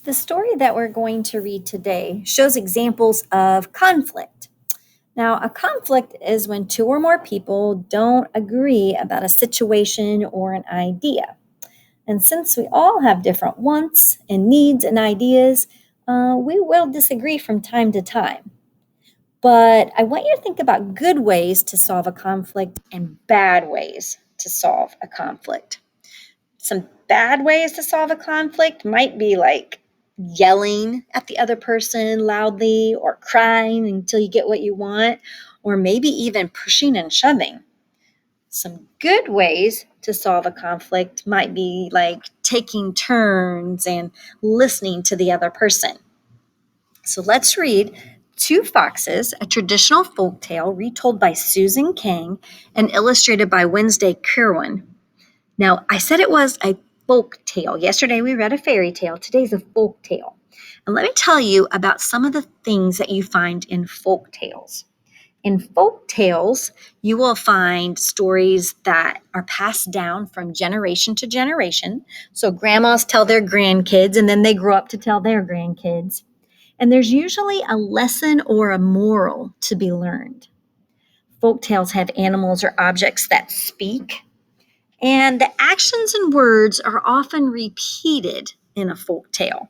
The story that we're going to read today shows examples of conflict. Now, a conflict is when two or more people don't agree about a situation or an idea. And since we all have different wants and needs and ideas, we will disagree from time to time. But I want you to think about good ways to solve a conflict and bad ways to solve a conflict. Some bad ways to solve a conflict might be like yelling at the other person loudly or crying until you get what you want, or maybe even pushing and shoving. Some good ways to solve a conflict might be like taking turns and listening to the other person. So let's read Two Foxes, a traditional folk tale retold by Susan King and illustrated by Wednesday Kerwin. Now, I said it was a folk tale. Yesterday we read a fairy tale. Today's a folk tale. And let me tell you about some of the things that you find in folk tales. In folk tales, you will find stories that are passed down from generation to generation. So grandmas tell their grandkids, and then they grow up to tell their grandkids. And there's usually a lesson or a moral to be learned. Folk tales have animals or objects that speak, and the actions and words are often repeated in a folk tale.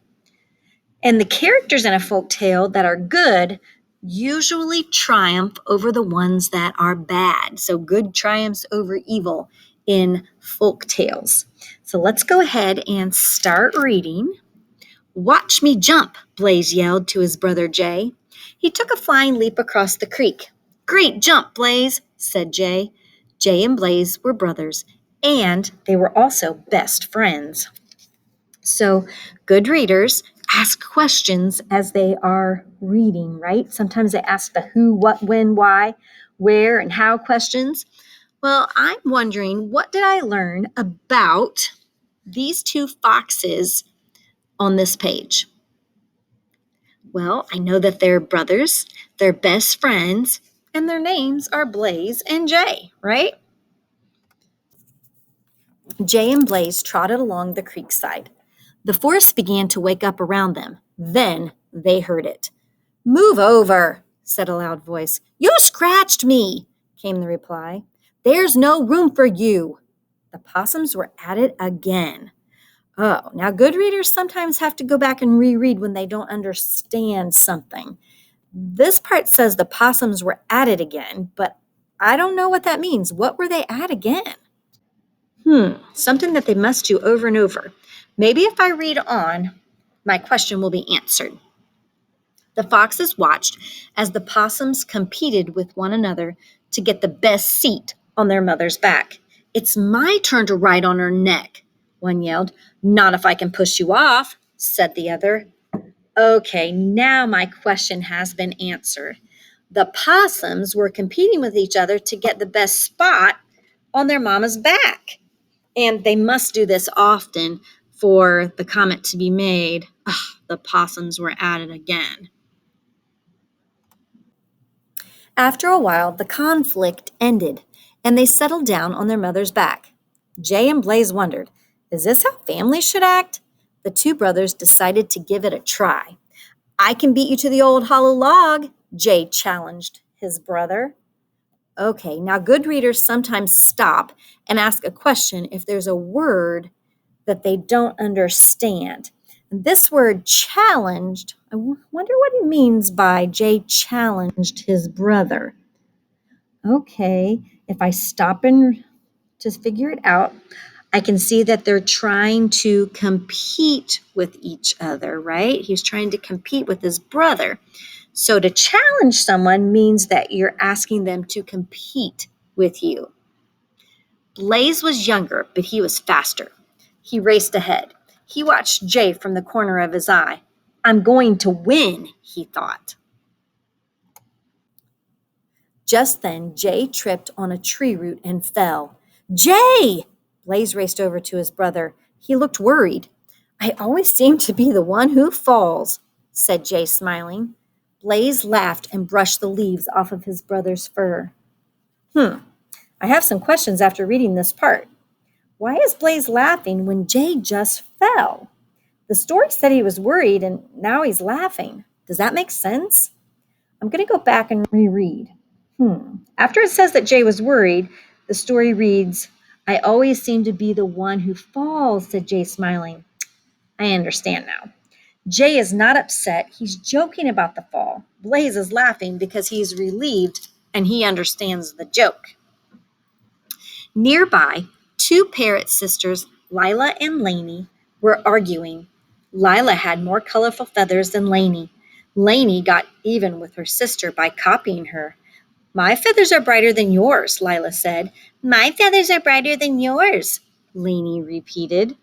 And the characters in a folk tale that are good usually triumph over the ones that are bad. So good triumphs over evil in folk tales. So let's go ahead and start reading. "Watch me jump," Blaze yelled to his brother Jay. He took a flying leap across the creek. "Great jump, Blaze," said Jay. Jay and Blaze were brothers, and they were also best friends. So good readers ask questions as they are reading, right? Sometimes they ask the who, what, when, why, where, and how questions. Well, I'm wondering, what did I learn about these two foxes on this page? Well, I know that they're brothers, they're best friends, and their names are Blaze and Jay, right? Jay and Blaze trotted along the creek side. The forest began to wake up around them. Then they heard it. "Move over," said a loud voice. "You scratched me," came the reply. "There's no room for you." The possums were at it again. Oh, now good readers sometimes have to go back and reread when they don't understand something. This part says the possums were at it again, but I don't know what that means. What were they at again? Something that they must do over and over. Maybe if I read on, my question will be answered. The foxes watched as the possums competed with one another to get the best seat on their mother's back. "It's my turn to ride on her neck," one yelled. "Not if I can push you off," said the other. Okay, now my question has been answered. The possums were competing with each other to get the best spot on their mama's back. And they must do this often for the comment to be made, the possums were at it again. After a while, the conflict ended, and they settled down on their mother's back. Jay and Blaze wondered, is this how families should act? The two brothers decided to give it a try. "I can beat you to the old hollow log," Jay challenged his brother. Okay, now good readers sometimes stop and ask a question if there's a word that they don't understand. And this word challenged, I wonder what it means by Jay challenged his brother. Okay, if I stop and just figure it out, I can see that they're trying to compete with each other, right? He's trying to compete with his brother. So to challenge someone means that you're asking them to compete with you. Blaze was younger, but he was faster. He raced ahead. He watched Jay from the corner of his eye. "I'm going to win," he thought. Just then, Jay tripped on a tree root and fell. "Jay!" Blaze raced over to his brother. He looked worried. "I always seem to be the one who falls," said Jay, smiling. Blaze laughed and brushed the leaves off of his brother's fur. I have some questions after reading this part. Why is Blaze laughing when Jay just fell? The story said he was worried and now he's laughing. Does that make sense? I'm going to go back and reread. After it says that Jay was worried, the story reads, I always seem to be the one who falls, said Jay, smiling. I understand now. Jay is not upset. He's joking about the fall. Blaze is laughing because he's relieved and he understands the joke. Nearby, two parrot sisters, Lila and Lainey, were arguing. Lila had more colorful feathers than Lainey. Lainey got even with her sister by copying her. My feathers are brighter than yours, Lila said. My feathers are brighter than yours, Lainey repeated.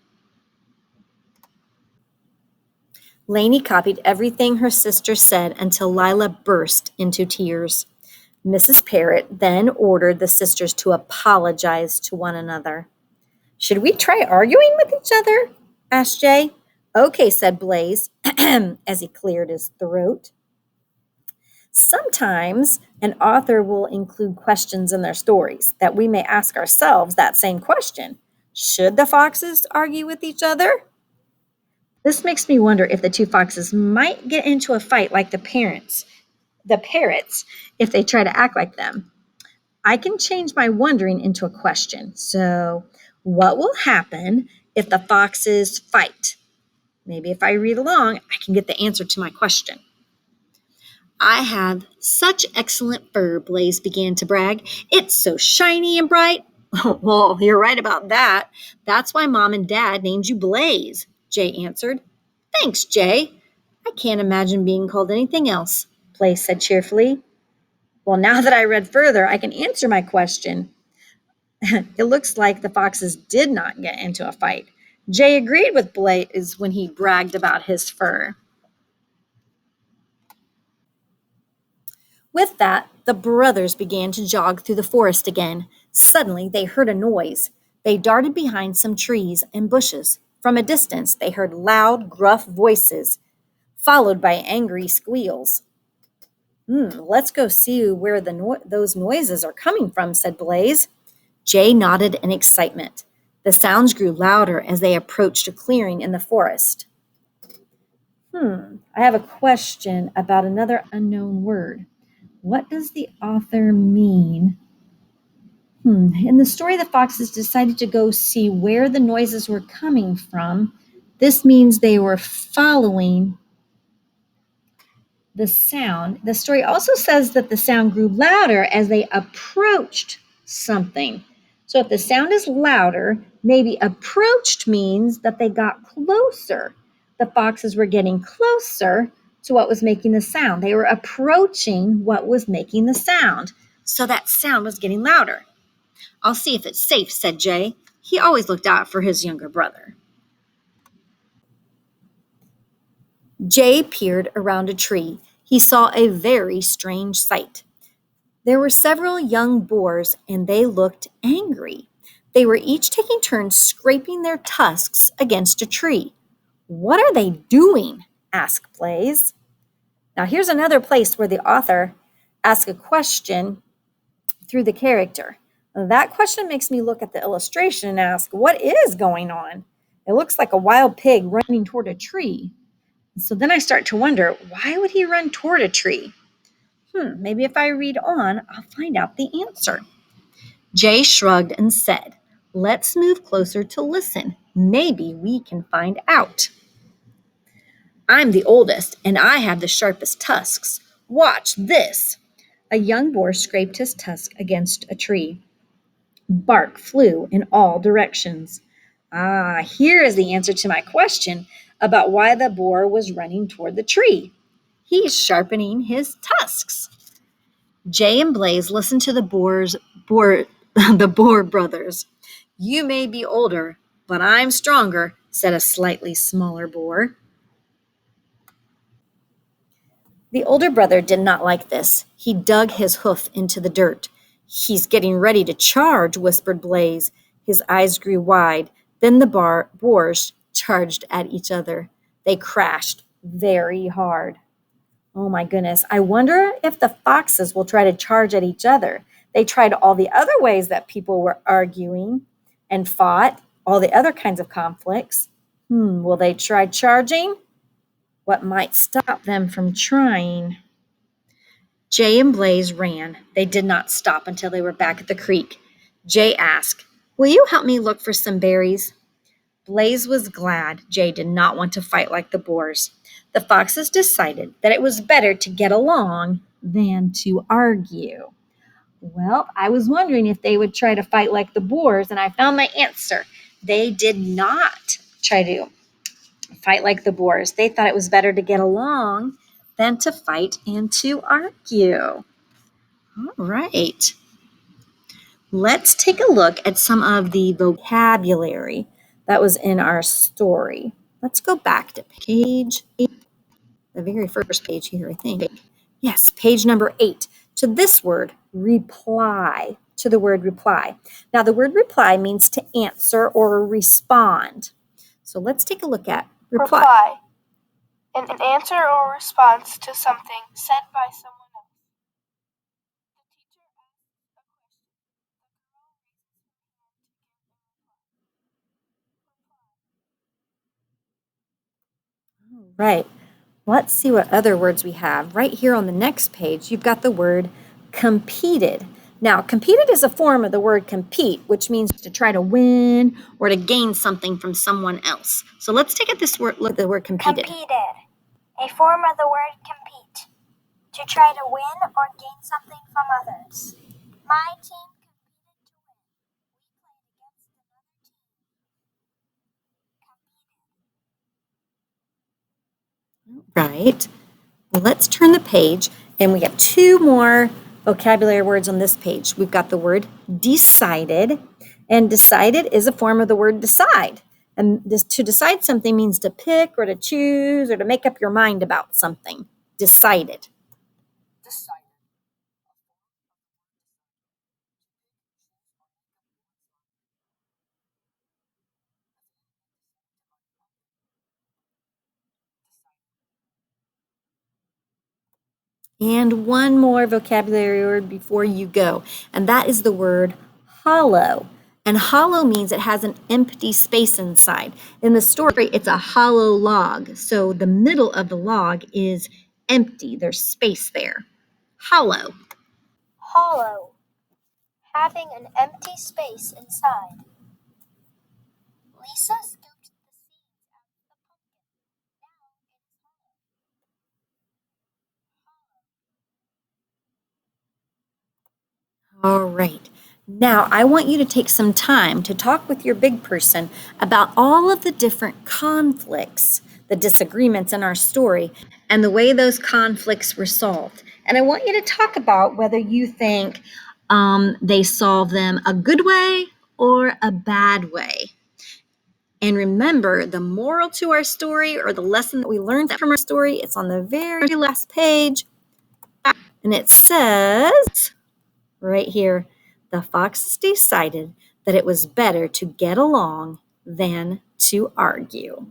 Lainey copied everything her sister said until Lila burst into tears. Mrs. Parrot then ordered the sisters to apologize to one another. Should we try arguing with each other? Asked Jay. Okay, said Blaze as he cleared his throat. Sometimes an author will include questions in their stories that we may ask ourselves that same question. Should the foxes argue with each other? This makes me wonder if the two foxes might get into a fight like the parrots, if they try to act like them. I can change my wondering into a question. So, what will happen if the foxes fight? Maybe if I read along, I can get the answer to my question. I have such excellent fur, Blaze began to brag. It's so shiny and bright. Well, you're right about that. That's why Mom and Dad named you Blaze, Jay answered. Thanks, Jay. I can't imagine being called anything else, Blaze said cheerfully. Well, now that I read further, I can answer my question. It looks like the foxes did not get into a fight. Jay agreed with Blaze when he bragged about his fur. With that, the brothers began to jog through the forest again. Suddenly, they heard a noise. They darted behind some trees and bushes. From a distance, they heard loud, gruff voices, followed by angry squeals. Let's go see where those noises are coming from, said Blaze. Jay nodded in excitement. The sounds grew louder as they approached a clearing in the forest. I have a question about another unknown word. What does the author mean? In the story, the foxes decided to go see where the noises were coming from. This means they were following the sound. The story also says that the sound grew louder as they approached something. So if the sound is louder, maybe approached means that they got closer. The foxes were getting closer to what was making the sound. They were approaching what was making the sound. So that sound was getting louder. I'll see if it's safe, said Jay. He always looked out for his younger brother. Jay peered around a tree. He saw a very strange sight. There were several young boars, and they looked angry. They were each taking turns scraping their tusks against a tree. What are they doing? Asked Blaze. Now, here's another place where the author asks a question through the character. That question makes me look at the illustration and ask, what is going on? It looks like a wild pig running toward a tree. So then I start to wonder, why would he run toward a tree? Maybe if I read on, I'll find out the answer. Jay shrugged and said, let's move closer to listen. Maybe we can find out. I'm the oldest, and I have the sharpest tusks. Watch this. A young boar scraped his tusk against a tree. Bark flew in all directions. Here is the answer to my question about why the boar was running toward the tree. He's sharpening his tusks. Jay and Blaze listened to the boar brothers. You may be older, but I'm stronger, said a slightly smaller boar. The older brother did not like this. He dug his hoof into the dirt. He's getting ready to charge, whispered Blaze. His eyes grew wide. Then the boars charged at each other. They crashed very hard. Oh my goodness. I wonder if the foxes will try to charge at each other. They tried all the other ways that people were arguing and fought, all the other kinds of conflicts. Will they try charging? What might stop them from trying? Jay and Blaze ran. They did not stop until they were back at the creek. Jay asked, "Will you help me look for some berries?" Blaze was glad. Jay did not want to fight like the boars. The foxes decided that it was better to get along than to argue. Well, I was wondering if they would try to fight like the boars, and I found my answer. They did not try to fight like the boars. They thought it was better to get along than to fight and to argue. All right. Let's take a look at some of the vocabulary that was in our story. Let's go back to page 8, the very first page here, I think. Yes, page number 8. To this word, reply. To the word reply. Now, the word reply means to answer or respond. So let's take a look at reply. An answer or response to something said by someone else. Right. Let's see what other words we have. Right here on the next page, you've got the word competed. Now, competed is a form of the word compete, which means to try to win or to gain something from someone else. So let's take look at the word competed. Competed, a form of the word compete, to try to win or gain something from others. My team competed to win. We played against another team. Right. Well, let's turn the page, and we have 2 more vocabulary words on this page. We've got the word decided, and decided is a form of the word decide. And to decide something means to pick or to choose or to make up your mind about something. Decided. And one more vocabulary word before you go, and that is the word hollow. And hollow means it has an empty space inside. In the story, it's a hollow log. So the middle of the log is empty. There's space there. Hollow. Hollow, having an empty space inside. Lisa scooped the seeds out of the pumpkin. Now it's hollow. All right. Now, I want you to take some time to talk with your big person about all of the different conflicts, the disagreements in our story, and the way those conflicts were solved. And I want you to talk about whether you think they solve them a good way or a bad way. And remember, the moral to our story, or the lesson that we learned from our story, it's on the very last page. And it says, right here, the foxes decided that it was better to get along than to argue.